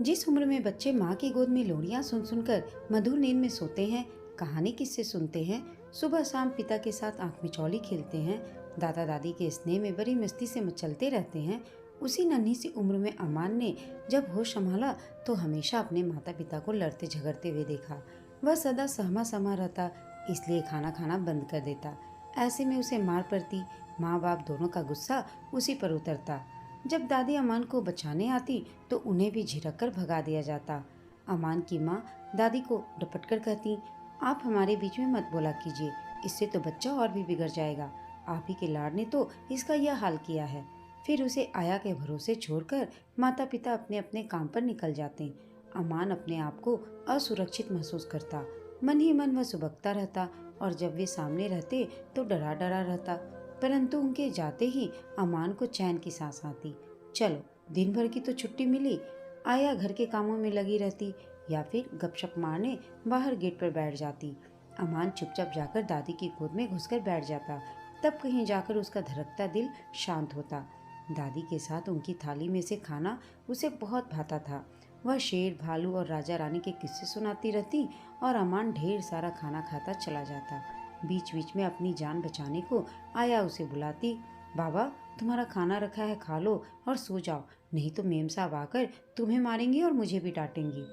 जिस उम्र में बच्चे माँ की गोद में लोरियां सुन सुनकर मधुर नींद में सोते हैं, कहानी किस्से सुनते हैं, सुबह शाम पिता के साथ आंख मिचौली खेलते हैं, दादा दादी के स्नेह में बड़ी मस्ती से मचलते रहते हैं, उसी नन्ही सी उम्र में अमान ने जब होश संभाला तो हमेशा अपने माता पिता को लड़ते झगड़ते हुए देखा। वह सदा सहमा सहमा रहता, इसलिए खाना खाना बंद कर देता। ऐसे में उसे मार पड़ती, माँ बाप दोनों का गुस्सा उसी पर उतरता। जब दादी अमान को बचाने आती तो उन्हें भी झिड़क कर भगा दिया जाता। अमान की माँ दादी को डपट कर कहती, आप हमारे बीच में मत बोला कीजिए, इससे तो बच्चा और भी बिगड़ जाएगा। आप ही के लाड ने तो इसका यह हाल किया है। फिर उसे आया के भरोसे छोड़कर माता पिता अपने अपने काम पर निकल जाते। अमान अपने आप को असुरक्षित महसूस करता, मन ही मन वह सुबकता रहता और जब वे सामने रहते तो डरा डरा रहता। परंतु उनके जाते ही अमान को चैन की सांस आती। चलो, दिन भर की तो छुट्टी मिली। आया घर के कामों में लगी रहती या फिर गपशप मारने बाहर गेट पर बैठ जाती। अमान चुपचाप जाकर दादी की गोद में घुसकर बैठ जाता। तब कहीं जाकर उसका धड़कता दिल शांत होता। दादी के साथ उनकी थाली में से खाना उसे बहुत भाता था। वह शेर, भालू और राजा रानी के किस्से सुनाती रहती और अमान ढेर सारा खाना खाता चला जाता। बीच बीच में अपनी जान बचाने को आया उसे बुलाती, बाबा तुम्हारा खाना रखा है, खा लो और सो जाओ, नहीं तो मेम साहब आकर तुम्हें मारेंगी और मुझे भी डांटेंगी।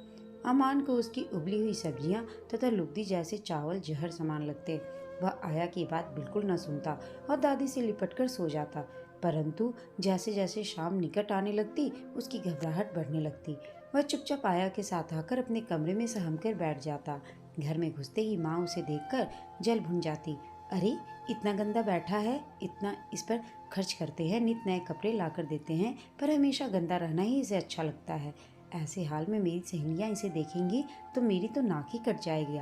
अमान को उसकी उबली हुई सब्जियां तथा लुगदी जैसे चावल जहर समान लगते। वह आया की बात बिल्कुल न सुनता और दादी से लिपट कर सो जाता। परंतु जैसे जैसे शाम निकट आने लगती उसकी घबराहट बढ़ने लगती। वह चुपचाप आया के साथ आकर अपने कमरे में सहम कर बैठ जाता। घर में घुसते ही माँ उसे देखकर जल भुन जाती। अरे इतना गंदा बैठा है, इतना इस पर खर्च करते हैं, नित नए कपड़े लाकर देते हैं, पर हमेशा गंदा रहना ही इसे अच्छा लगता है। ऐसे हाल में मेरी सहेलियाँ इसे देखेंगी तो मेरी तो नाक ही कट जाएगी।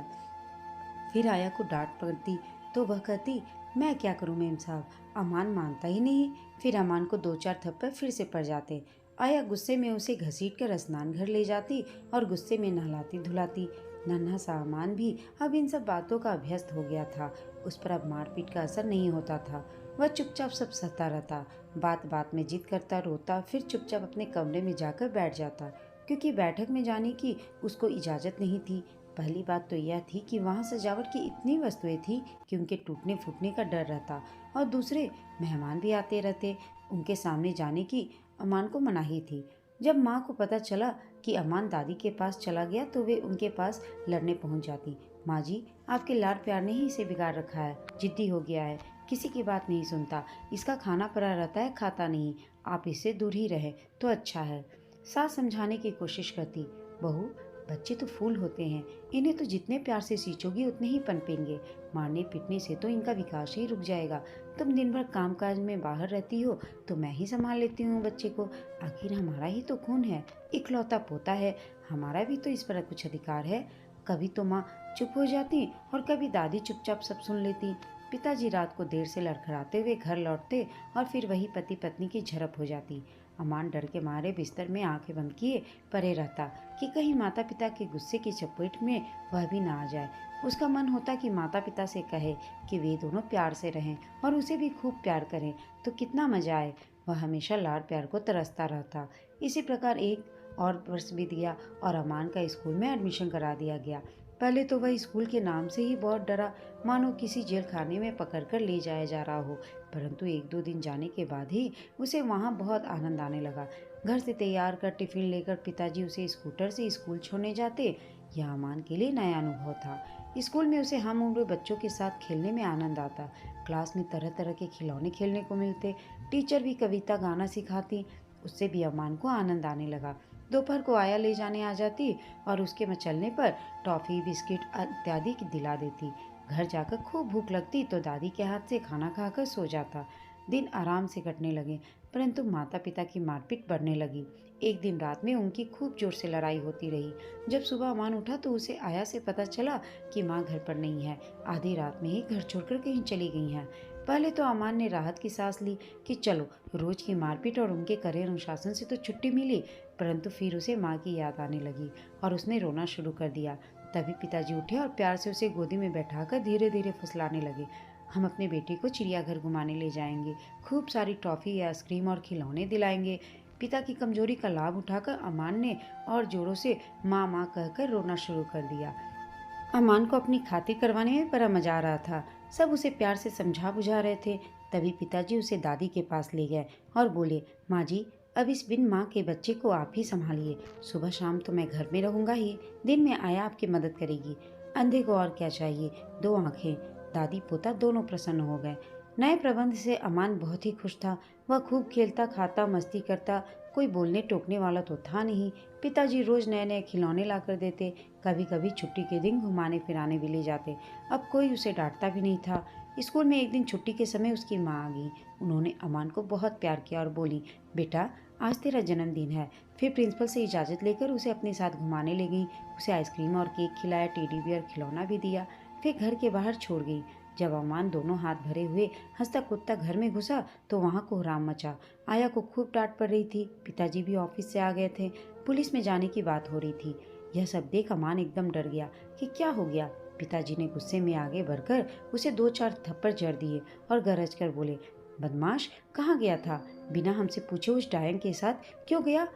फिर आया को डांट पड़ती तो वह कहती, मैं क्या करूं मेम साहब, अमान मानता ही नहीं। फिर अमान को दो चार थप्पड़ फिर से पड़ जाते। आया गुस्से में उसे घसीट कर स्नान घर ले जाती और गुस्से में नहलाती धुलाती। नन्हा सा अमान भी अब इन सब बातों का अभ्यस्त हो गया था। उस पर अब मारपीट का असर नहीं होता था। वह चुपचाप सब सहता रहता, बात बात में जिद करता, रोता, फिर चुपचाप अपने कमरे में जाकर बैठ जाता, क्योंकि बैठक में जाने की उसको इजाज़त नहीं थी। पहली बात तो यह थी कि वहाँ सजावट की इतनी वस्तुएं थी कि उनके टूटने फूटने का डर रहता, और दूसरे मेहमान भी आते रहते, उनके सामने जाने की अमान को मनाही थी। जब माँ को पता चला कि अमान दादी के पास चला गया तो वे उनके पास लड़ने पहुंच जाती। माँ जी, आपके लाड प्यार ने ही इसे बिगाड़ रखा है, जिद्दी हो गया है, किसी की बात नहीं सुनता, इसका खाना पड़ा रहता है, खाता नहीं, आप इससे दूर ही रहे तो अच्छा है। सास समझाने की कोशिश करती, बहू बच्चे तो फूल होते हैं, इन्हें तो जितने प्यार से सींचोगी उतने ही पनपेंगे, मारने पीटने से तो इनका विकास ही रुक जाएगा। तुम दिन भर काम काज में बाहर रहती हो तो मैं ही संभाल लेती हूँ बच्चे को, आखिर हमारा ही तो खून है, इकलौता पोता है, हमारा भी तो इस पर कुछ अधिकार है। कभी तो माँ चुप हो जाती और कभी दादी चुपचाप सब सुन लेती। पिताजी रात को देर से लड़खड़ाते हुए घर लौटते और फिर वही पति पत्नी की झड़प हो जाती। अमान डर के मारे बिस्तर में आंखें बंद किए पड़े रहता कि कहीं माता पिता के गुस्से की चपेट में वह भी ना आ जाए। उसका मन होता कि माता पिता से कहे कि वे दोनों प्यार से रहें और उसे भी खूब प्यार करें तो कितना मजा आए। वह हमेशा लाड प्यार को तरसता रहता। इसी प्रकार एक और वर्ष बीत गया और अमान का स्कूल में एडमिशन करा दिया गया। पहले तो वह स्कूल के नाम से ही बहुत डरा, मानो किसी जेल खाने में पकड़कर ले जाया जा रहा हो। परंतु एक दो दिन जाने के बाद ही उसे वहाँ बहुत आनंद आने लगा। घर से तैयार कर टिफिन लेकर पिताजी उसे स्कूटर से स्कूल छोड़ने जाते। यह अमान के लिए नया अनुभव था। स्कूल में उसे हम उम्र बच्चों के साथ खेलने में आनंद आता। क्लास में तरह तरह के खिलौने खेलने को मिलते। टीचर भी कविता गाना सिखाती, उससे भी अमान को आनंद आने लगा। दोपहर को आया ले जाने आ जाती और उसके मचलने पर टॉफ़ी बिस्किट इत्यादि दिला देती। घर जाकर खूब भूख लगती तो दादी के हाथ से खाना खाकर सो जाता। दिन आराम से कटने लगे, परंतु माता पिता की मारपीट बढ़ने लगी। एक दिन रात में उनकी खूब जोर से लड़ाई होती रही। जब सुबह अमान उठा तो उसे आया से पता चला कि माँ घर पर नहीं है, आधी रात में ही घर छोड़कर कहीं चली गई हैं। पहले तो अमान ने राहत की सांस ली कि चलो, रोज की मारपीट और उनके कड़े अनुशासन से तो छुट्टी मिली, परंतु फिर उसे माँ की याद आने लगी और उसने रोना शुरू कर दिया। तभी पिताजी उठे और प्यार से उसे गोदी में बैठाकर धीरे धीरे फुसलाने लगे। हम अपने बेटे को चिड़ियाघर घुमाने ले जाएंगे, खूब सारी टॉफ़ी, आइसक्रीम और खिलौने दिलाएंगे। पिता की कमजोरी का लाभ उठाकर अमान ने और जोरों से माँ माँ कहकर रोना शुरू कर दिया। अमान को अपनी खातिर करवाने में बड़ा मजा आ रहा था। सब उसे प्यार से समझा बुझा रहे थे। तभी पिताजी उसे दादी के पास ले गए और बोले, माँ जी, अब इस बिन माँ के बच्चे को आप ही संभालिए। सुबह शाम तो मैं घर में रहूंगा ही, दिन में आया आपकी मदद करेगी। अंधे को और क्या चाहिए, दो आंखें। दादी पोता दोनों प्रसन्न हो गए। नए प्रबंध से अमान बहुत ही खुश था। वह खूब खेलता, खाता, मस्ती करता। कोई बोलने टोकने वाला तो था नहीं। पिताजी रोज नए नए खिलौने ला कर देते। कभी कभी छुट्टी के दिन घुमाने फिराने भी ले जाते। अब कोई उसे डांटता भी नहीं था। स्कूल में एक दिन छुट्टी के समय उसकी माँ आ गई। उन्होंने अमान को बहुत प्यार किया और बोली, बेटा, आज तेरा जन्मदिन है। फिर प्रिंसिपल से इजाज़त लेकर उसे अपने साथ घुमाने ले गई। उसे आइसक्रीम और केक खिलाया, टेडी बियर खिलौना भी दिया। फिर घर के बाहर छोड़ गई। जब अमान दोनों हाथ भरे हुए हंसता कूदता घर में घुसा तो वहाँ कोहराम मचा। आया को खूब डांट पड़ रही थी। पिताजी भी ऑफिस से आ गए थे। पुलिस में जाने की बात हो रही थी। यह सब देख अमान एकदम डर गया कि क्या हो गया। पिताजी ने गुस्से में आगे बढ़कर उसे 2-4 थप्पड़ जड़ दिए और गरज कर बोले, बदमाश, कहाँ गया था? बिना हमसे पूछे उस डायन के साथ क्यों गया?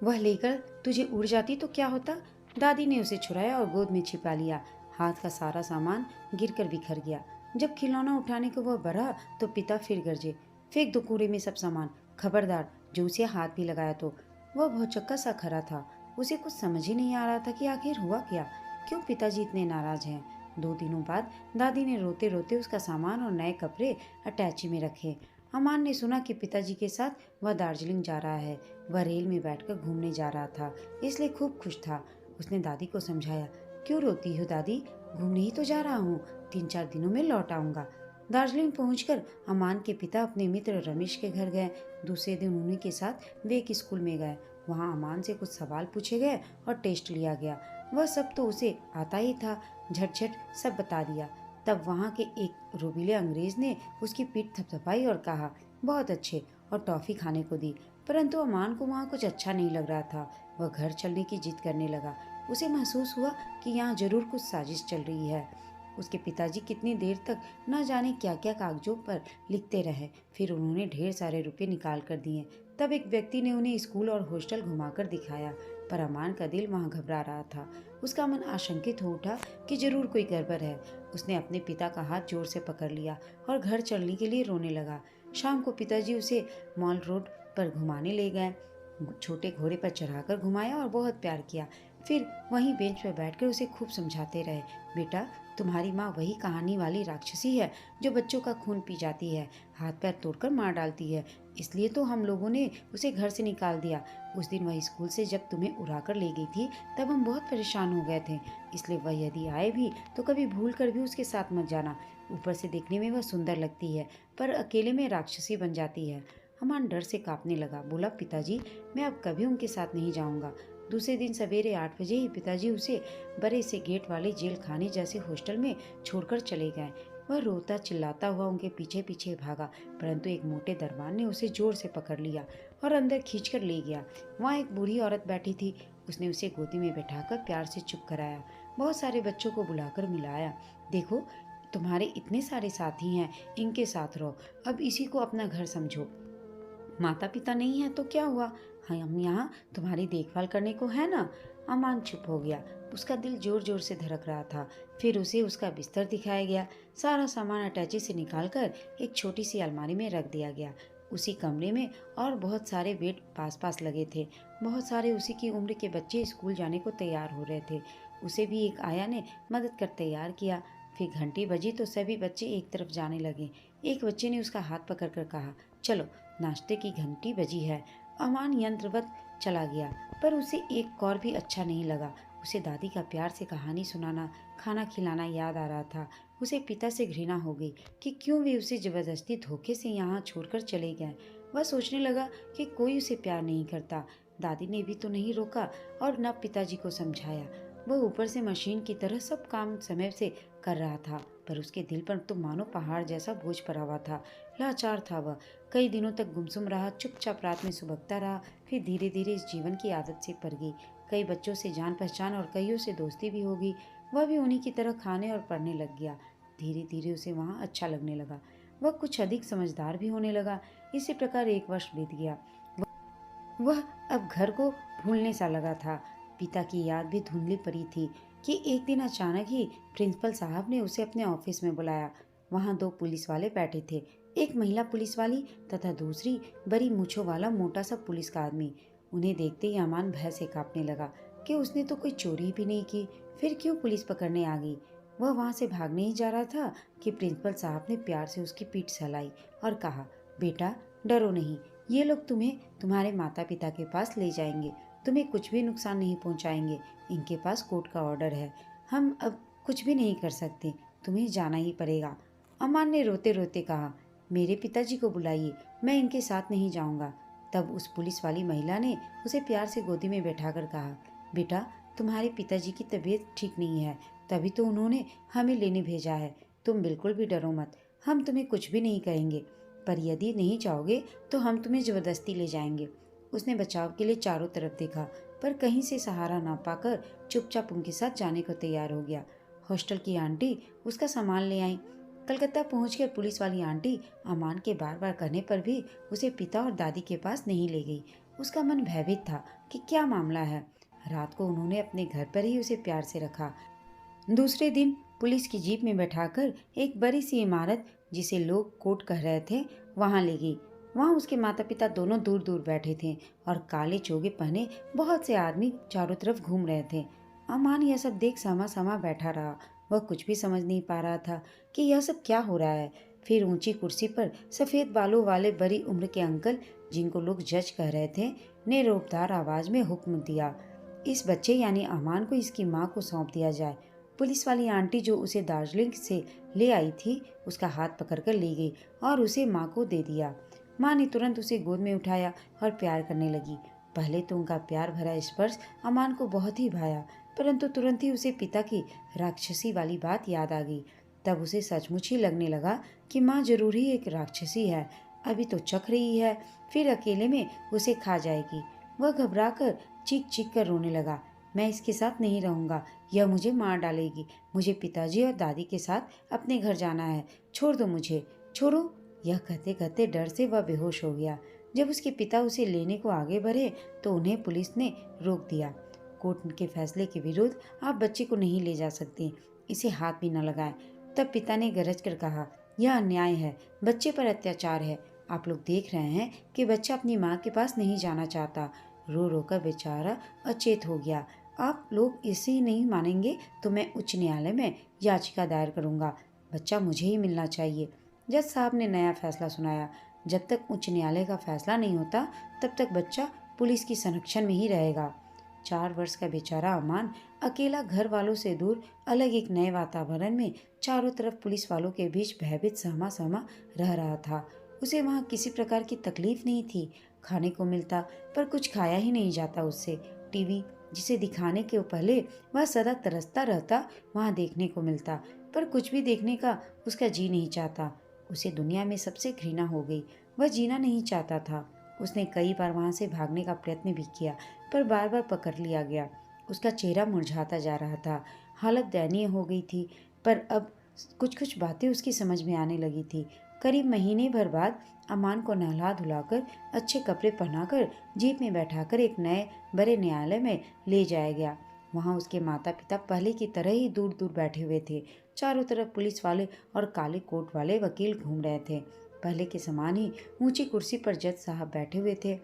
वह लेकर तुझे उड़ जाती तो क्या होता? दादी ने उसे छुड़ाया और गोद में छिपा लिया। हाथ का सारा सामान गिरकर बिखर गया। जब खिलौना उठाने को वह बढ़ा तो पिता फिर गरजे, फेंक दो कूड़े में सब सामान, खबरदार जो उसे हाथ भी लगाया तो। वह भौचक्का सा खड़ा था। उसे कुछ समझ ही नहीं आ रहा था कि आखिर हुआ क्या, क्यों पिताजी इतने नाराज हैं। 2 दिनों बाद दादी ने रोते रोते उसका सामान और नए कपड़े अटैची में रखे। अमान ने सुना कि पिताजी के साथ वह दार्जिलिंग जा रहा है। वह रेल में बैठकर घूमने जा रहा था, इसलिए खूब खुश था। उसने दादी को समझाया, क्यों रोती हो दादी, घूमने ही तो जा रहा हूँ, 3-4 दिनों में लौट आऊंगा। दार्जिलिंग पहुंचकर अमान के पिता अपने मित्र रमेश के घर गए। दूसरे दिन उन्हीं के साथ वे एक स्कूल में गए। वहाँ अमान से कुछ सवाल पूछे गए और टेस्ट लिया गया। वह सब तो उसे आता ही था, झटझट सब बता दिया। तब वहाँ के एक रोबीले अंग्रेज ने उसकी पीठ थपथपाई और कहा, बहुत अच्छे, और टॉफी खाने को दी। परंतु अमान को वहाँ कुछ अच्छा नहीं लग रहा था। वह घर चलने की जिद करने लगा। उसे महसूस हुआ कि यहाँ जरूर कुछ साजिश चल रही है। उसके पिताजी कितनी देर तक न जाने क्या क्या कागजों पर लिखते रहे। फिर उन्होंने ढेर सारे रुपए निकाल कर दिए। तब एक व्यक्ति ने उन्हें स्कूल और हॉस्टल घुमाकर दिखाया, पर अमान का दिल वहाँ घबरा रहा था। उसका मन आशंकित हो उठा कि जरूर कोई गड़बड़ है। उसने अपने पिता का हाथ जोर से पकड़ लिया और घर चलने के लिए रोने लगा। शाम को पिताजी उसे मॉल रोड पर घुमाने ले गए। छोटे घोड़े पर चढ़ाकर घुमाया और बहुत प्यार किया। फिर वहीं बेंच पर बैठकर उसे खूब समझाते रहे, बेटा, तुम्हारी माँ वही कहानी वाली राक्षसी है जो बच्चों का खून पी जाती है, हाथ पैर तोड़कर मार डालती है। इसलिए तो हम लोगों ने उसे घर से निकाल दिया। उस दिन वह स्कूल से जब तुम्हें उड़ाकर ले गई थी तब हम बहुत परेशान हो गए थे। इसलिए वह यदि आए भी तो कभी भूल कर भी उसके साथ मत जाना। ऊपर से देखने में वह सुंदर लगती है, पर अकेले में राक्षसी बन जाती है। अमान डर से कांपने लगा। बोला, पिताजी, मैं अब कभी उनके साथ नहीं जाऊंगा। दूसरे दिन सवेरे 8 बजे ही पिताजी उसे बड़े से गेट वाले जेल खाने जैसे हॉस्टल में छोड़कर चले गए। वह रोता चिल्लाता हुआ उनके पीछे पीछे भागा, परंतु एक मोटे दरबान ने उसे जोर से पकड़ लिया और अंदर खींचकर ले गया। वहाँ एक बूढ़ी औरत बैठी थी। उसने उसे गोदी में बैठाकर प्यार से चुप कराया। बहुत सारे बच्चों को बुलाकर मिलाया। देखो, तुम्हारे इतने सारे साथी हैं, इनके साथ रहो। अब इसी को अपना घर समझो। माता पिता नहीं है तो क्या हुआ, हम यहाँ तुम्हारी देखभाल करने को है ना। अमान चुप हो गया। उसका दिल जोर जोर से धड़क रहा था। फिर उसे उसका बिस्तर दिखाया गया। सारा सामान अटैची से निकालकर एक छोटी सी अलमारी में रख दिया गया। उसी कमरे में और बहुत सारे बेड पास पास लगे थे। बहुत सारे उसी की उम्र के बच्चे स्कूल जाने को तैयार हो रहे थे। उसे भी एक आया ने मदद कर तैयार किया। फिर घंटी बजी तो सभी बच्चे एक तरफ जाने लगे। एक बच्चे ने उसका हाथ पकड़कर कहा, चलो, नाश्ते की घंटी बजी है। अमान यंत्रवत चला गया, पर उसे एक कौर भी अच्छा नहीं लगा। उसे दादी का प्यार से कहानी सुनाना, खाना खिलाना याद आ रहा था। उसे पिता से घृणा हो गई कि क्यों वे उसे जबरदस्ती धोखे से यहाँ छोड़कर चले गए। वह सोचने लगा कि कोई उसे प्यार नहीं करता। दादी ने भी तो नहीं रोका और न पिताजी को समझाया। वह ऊपर से मशीन की तरह सब काम समय से कर रहा था, पर उसके दिल पर तो मानो पहाड़ जैसा बोझ पड़ा हुआ था। लाचार था वह। कई दिनों तक गुमसुम रहा, चुपचाप रात में सुबकता रहा। फिर धीरे धीरे इस जीवन की आदत से पड़ गई। कई बच्चों से जान पहचान और कईयों से दोस्ती भी हो गई। वह भी उन्हीं की तरह खाने और पढ़ने लग गया। धीरे धीरे उसे वहाँ अच्छा लगने लगा। वह कुछ अधिक समझदार भी होने लगा। इसी प्रकार 1 वर्ष बीत गया। वह अब घर को भूलने सा लगा था। पिता की याद भी धुंधली पड़ी थी कि एक दिन अचानक ही प्रिंसिपल साहब ने उसे अपने ऑफिस में बुलाया। वहाँ दो पुलिस वाले बैठे थे, एक महिला पुलिस वाली तथा दूसरी बड़ी मूंछों वाला मोटा सा पुलिस का आदमी। उन्हें देखते ही अमान भय से कांपने लगा कि उसने तो कोई चोरी भी नहीं की, फिर क्यों पुलिस पकड़ने आ गई। वह वहाँ से भागने ही जा रहा था कि प्रिंसिपल साहब ने प्यार से उसकी पीठ सहलाई और कहा, बेटा डरो नहीं, ये लोग तुम्हें तुम्हारे माता पिता के पास ले जाएंगे, तुम्हें कुछ भी नुकसान नहीं पहुंचाएंगे। इनके पास कोर्ट का ऑर्डर है, हम अब कुछ भी नहीं कर सकते, तुम्हें जाना ही पड़ेगा। अमान ने रोते रोते कहा, मेरे पिताजी को बुलाइए, मैं इनके साथ नहीं जाऊंगा। तब उस पुलिस वाली महिला ने उसे प्यार से गोदी में बैठाकर कहा, बेटा तुम्हारे पिताजी की तबीयत ठीक नहीं है, तभी तो उन्होंने हमें लेने भेजा है। तुम बिल्कुल भी डरो मत, हम तुम्हें कुछ भी नहीं कहेंगे, पर यदि नहीं चाहोगे तो हम तुम्हें जबरदस्ती ले जाएंगे। उसने बचाव के लिए चारों तरफ देखा, पर कहीं से सहारा ना पाकर चुपचाप उनके साथ जाने को तैयार हो गया। हॉस्टल की आंटी उसका सामान ले आई। कलकत्ता पहुंचकर पुलिस वाली आंटी अमान के बार बार कहने पर भी उसे पिता और दादी के पास नहीं ले गई। उसका मन भयभीत था कि क्या मामला है। रात को उन्होंने अपने घर पर ही उसे प्यार से रखा। दूसरे दिन पुलिस की जीप में बैठाकर एक बड़ी सी इमारत, जिसे लोग कोर्ट कह रहे थे, वहां ले गई। वहां उसके माता पिता दोनों दूर दूर बैठे थे और काले चोगे पहने बहुत से आदमी चारों तरफ घूम रहे थे। अमान यह सब देख समा समा बैठा रहा। वह कुछ भी समझ नहीं पा रहा था कि यह सब क्या हो रहा है। फिर ऊंची कुर्सी पर सफेद बालों वाले बड़ी उम्र के अंकल, जिनको लोग जज कह रहे थे, ने रोबदार आवाज में हुक्म दिया, इस बच्चे यानी अमान को इसकी माँ को सौंप दिया जाए। पुलिस वाली आंटी जो उसे दार्जिलिंग से ले आई थी, उसका हाथ पकड़कर ले गई और उसे माँ को दे दिया। माँ ने तुरंत उसे गोद में उठाया और प्यार करने लगी। पहले तो उनका प्यार भरा स्पर्श अमान को बहुत ही भाया, परंतु तुरंत ही उसे पिता की राक्षसी वाली बात याद आ गई। तब उसे सचमुच ही लगने लगा कि माँ जरूर ही एक राक्षसी है, अभी तो चख रही है, फिर अकेले में उसे खा जाएगी। वह घबराकर चीख चीख कर रोने लगा, मैं इसके साथ नहीं रहूंगा, यह मुझे मार डालेगी, मुझे पिताजी और दादी के साथ अपने घर जाना है, छोड़ दो मुझे, छोड़ो। यह कहते कहते डर से वह बेहोश हो गया। जब उसके पिता उसे लेने को आगे बढ़े तो उन्हें पुलिस ने रोक दिया। कोर्ट के फैसले के विरुद्ध आप बच्चे को नहीं ले जा सकते, इसे हाथ भी न लगाएं। तब पिता ने गरज कर कहा, यह अन्याय है, बच्चे पर अत्याचार है। आप लोग देख रहे हैं कि बच्चा अपनी माँ के पास नहीं जाना चाहता। रो रो कर बेचारा अचेत हो गया। आप लोग इसे ही नहीं मानेंगे तो मैं उच्च न्यायालय में याचिका दायर करूंगा, बच्चा मुझे ही मिलना चाहिए। जज साहब ने नया फैसला सुनाया, जब तक उच्च न्यायालय का फैसला नहीं होता तब तक बच्चा पुलिस की संरक्षण में ही रहेगा। 4 वर्ष का बेचारा अमान अकेला घर वालों से दूर अलग एक नए वातावरण में चारों तरफ पुलिस वालों के बीच भयभीत सहमा सहमा रह रहा था। उसे वहाँ किसी प्रकार की तकलीफ नहीं थी, खाने को मिलता पर कुछ खाया ही नहीं जाता उससे। टीवी जिसे दिखाने के पहले वह सदा तरसता रहता, वहाँ देखने को मिलता, पर कुछ भी देखने का उसका जी नहीं चाहता। उसे दुनिया में सबसे घृणा हो गई, वह जीना नहीं चाहता था। उसने कई बार वहाँ से भागने का प्रयत्न भी किया, पर बार बार पकड़ लिया गया। उसका चेहरा मुरझाता जा रहा था, हालत दयनीय हो गई थी, पर अब कुछ कुछ बातें उसकी समझ में आने लगी थी। करीब महीने भर बाद अमान को नहला धुलाकर अच्छे कपड़े पहनाकर जीप में बैठाकर एक नए बड़े न्यायालय में ले जाया गया। वहाँ उसके माता पिता पहले की तरह ही दूर दूर बैठे हुए थे। चारों तरफ पुलिस वाले और काले कोट वाले वकील घूम रहे थे। पहले के समान ही ऊंची कुर्सी पर जज साहब बैठे हुए थे।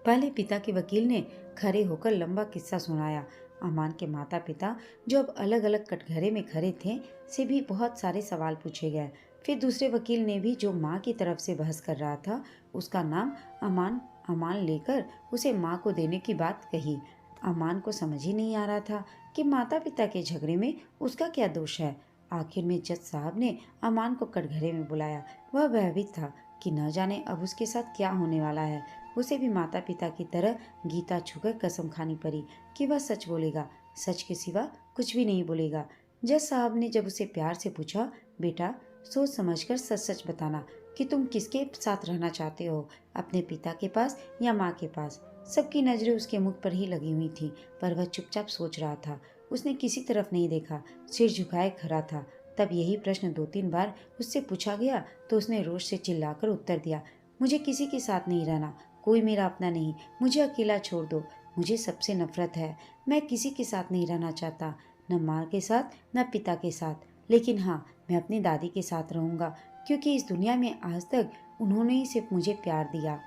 पहले पिता के वकील ने खड़े होकर लंबा किस्सा सुनाया। अमान के माता पिता जो अब अलग अलग कटघरे में खड़े थे से भी बहुत सारे सवाल पूछे गए। फिर दूसरे वकील ने भी, जो माँ की तरफ से बहस कर रहा था, उसका नाम अमान अमान लेकर उसे माँ को देने की बात कही। अमान को समझ ही नहीं आ रहा था कि माता पिता के झगड़े में उसका क्या दोष है। आखिर में जज साहब ने अमान को कटघरे में बुलाया। वह भयभीत था कि न जाने अब उसके साथ क्या होने वाला है। उसे भी माता पिता की तरह गीता छूकर कसम खानी पड़ी कि वह सच बोलेगा, सच के सिवा कुछ भी नहीं बोलेगा। जज साहब ने जब उसे प्यार से पूछा, बेटा सोच समझकर सच सच बताना कि तुम किसके साथ रहना चाहते हो, अपने पिता के पास या माँ के पास। सबकी नजरें उसके मुख पर ही लगी हुई थी, पर वह चुपचाप सोच रहा था। उसने किसी तरफ नहीं देखा, सिर झुकाए खड़ा था। तब यही प्रश्न 2-3 बार उससे पूछा गया तो उसने रोष से चिल्लाकर उत्तर दिया, मुझे किसी के साथ नहीं रहना, कोई मेरा अपना नहीं, मुझे अकेला छोड़ दो। मुझे सबसे नफरत है। मैं किसी के साथ नहीं रहना चाहता, न माँ के साथ न पिता के साथ। लेकिन हाँ, मैं अपनी दादी के साथ रहूँगा, क्योंकि इस दुनिया में आज तक उन्होंने ही सिर्फ मुझे प्यार दिया।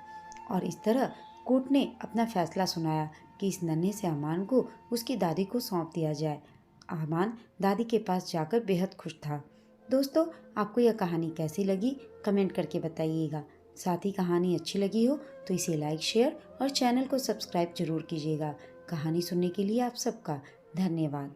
और इस तरह कोर्ट ने अपना फैसला सुनाया कि इस नन्हे से अमान को उसकी दादी को सौंप दिया जाए। अमान दादी के पास जाकर बेहद खुश था। दोस्तों, आपको यह कहानी कैसी लगी कमेंट करके बताइएगा। साथ ही कहानी अच्छी लगी हो तो इसे लाइक, शेयर और चैनल को सब्सक्राइब जरूर कीजिएगा। कहानी सुनने के लिए आप सबका धन्यवाद।